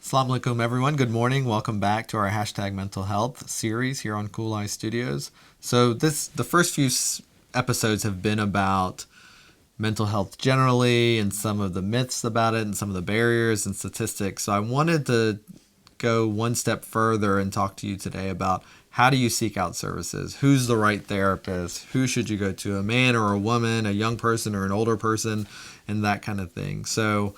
Assalamu alaikum, everyone. Good morning. Welcome back to our hashtag mental health series here on CoolEyeStudios. The first few episodes have been about mental health generally and some of the myths about it and some of the barriers and statistics. So I wanted to go one step further and talk to you today about how do you seek out services? Who's the right therapist? Who should you go to? A man or a woman, a young person or an older person, and that kind of thing. So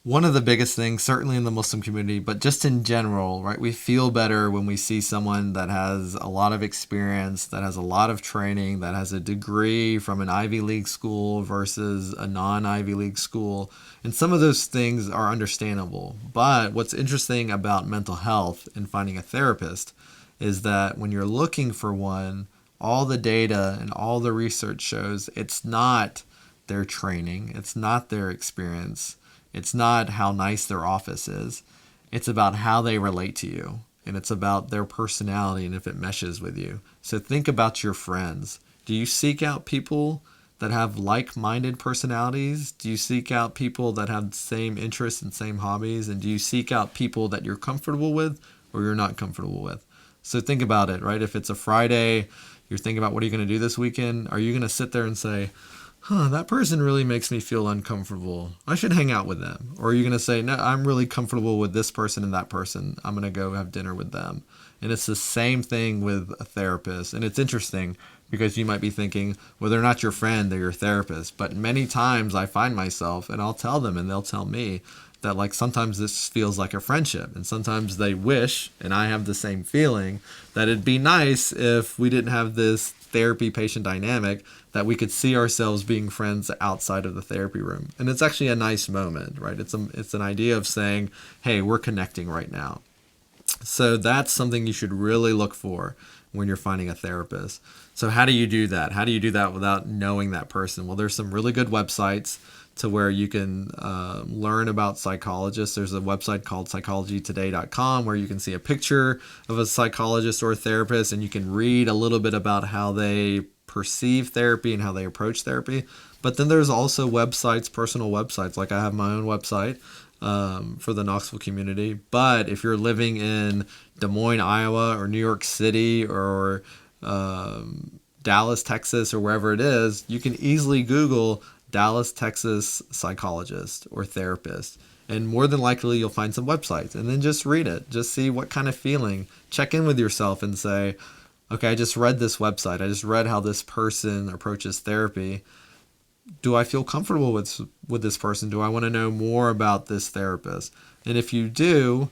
one of the biggest things, certainly in the Muslim community, but just in general, right? We feel better when we see someone that has a lot of experience, that has a lot of training, that has a degree from an Ivy League school versus a non-Ivy League school. And some of those things are understandable. But what's interesting about mental health and finding a therapist is that when you're looking for one, all the data and all the research shows it's not their training, it's not their experience. It's not how nice their office is. It's about how they relate to you. And it's about their personality and if it meshes with you. So think about your friends. Do you seek out people that have like-minded personalities? Do you seek out people that have the same interests and same hobbies? And do you seek out people that you're comfortable with or you're not comfortable with? So think about it, right? If it's a Friday, you're thinking about what are you going to do this weekend? Are you going to sit there and say, that person really makes me feel uncomfortable. I should hang out with them. Or are you going to say, no, I'm really comfortable with this person and that person. I'm going to go have dinner with them. And it's the same thing with a therapist. And it's interesting because you might be thinking, well, they're not your friend, they're your therapist. But many times I find myself, and I'll tell them and they'll tell me that like sometimes this feels like a friendship. And sometimes they wish, and I have the same feeling, that it'd be nice if we didn't have this therapy patient dynamic, that we could see ourselves being friends outside of the therapy room. And it's actually a nice moment, right? It's an idea of saying, hey, we're connecting right now. So that's something you should really look for when you're finding a therapist. So how do you do that? How do you do that without knowing that person? Well, there's some really good websites to where you can learn about psychologists. There's a website called psychologytoday.com where you can see a picture of a psychologist or a therapist, and you can read a little bit about how they perceive therapy and how they approach therapy. But then there's also websites, personal websites. Like I have my own website for the Knoxville community. But if you're living in Des Moines, Iowa, or New York City, or Dallas, Texas, or wherever it is, you can easily Google Dallas, Texas psychologist or therapist. And more than likely, you'll find some websites. And then just read it. Just see what kind of feeling. Check in with yourself and say, okay, I just read this website. I just read how this person approaches therapy. Do I feel comfortable with this person? Do I want to know more about this therapist? And if you do,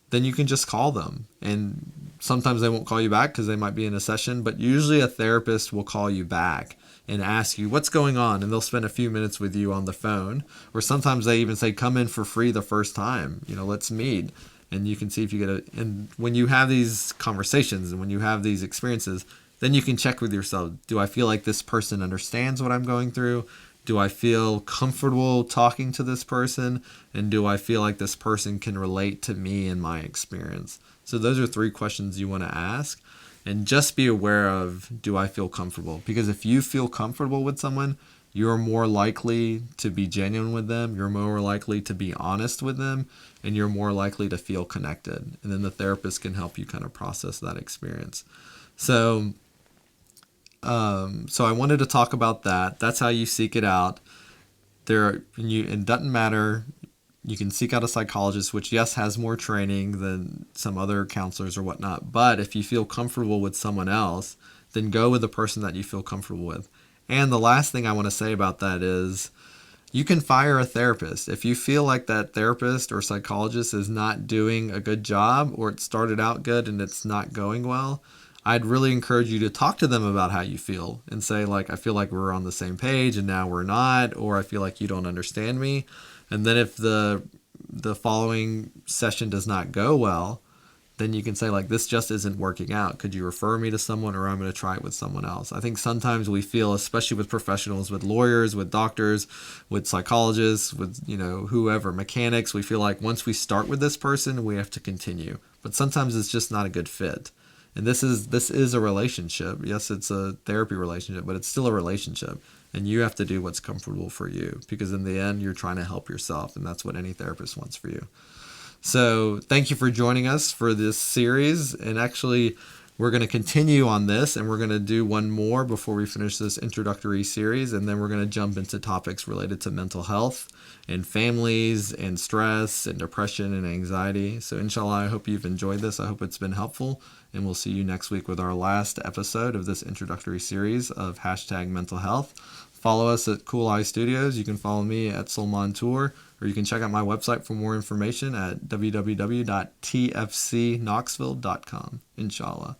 then you can just call them. And sometimes they won't call you back because they might be in a session, but usually a therapist will call you back and ask you what's going on, and they'll spend a few minutes with you on the phone. Or sometimes they even say, come in for free the first time, let's meet. And you can see if you and when you have these conversations and when you have these experiences, then you can check with yourself. Do I feel like this person understands what I'm going through? Do I feel comfortable talking to this person? And do I feel like this person can relate to me and my experience? So those are 3 questions you want to ask. And just be aware of, do I feel comfortable? Because if you feel comfortable with someone, you're more likely to be genuine with them. You're more likely to be honest with them. And you're more likely to feel connected. And then the therapist can help you kind of process that experience. So I wanted to talk about that. That's how you seek it out. It doesn't matter. You can seek out a psychologist, which yes, has more training than some other counselors or whatnot. But if you feel comfortable with someone else, then go with the person that you feel comfortable with. And the last thing I want to say about that is you can fire a therapist. If you feel like that therapist or psychologist is not doing a good job, or it started out good and it's not going well, I'd really encourage you to talk to them about how you feel and say, like, I feel like we're on the same page and now we're not, or I feel like you don't understand me. And then if the following session does not go well, then you can say, like, this just isn't working out. Could you refer me to someone, or I'm going to try it with someone else? I think sometimes we feel, especially with professionals, with lawyers, with doctors, with psychologists, with, whoever, mechanics, we feel like once we start with this person, we have to continue. But sometimes it's just not a good fit. And this is a relationship. Yes, it's a therapy relationship, but it's still a relationship. And you have to do what's comfortable for you, because in the end, you're trying to help yourself. And that's what any therapist wants for you. So thank you for joining us for this series. And actually, we're going to continue on this, and we're going to do one more before we finish this introductory series. And then we're going to jump into topics related to mental health and families and stress and depression and anxiety. So inshallah, I hope you've enjoyed this. I hope it's been helpful. And we'll see you next week with our last episode of this introductory series of hashtag mental health. Follow us at CoolEyeStudios. You can follow me at Salmaan Toor, or you can check out my website for more information at www.tfcknoxville.com. Inshallah.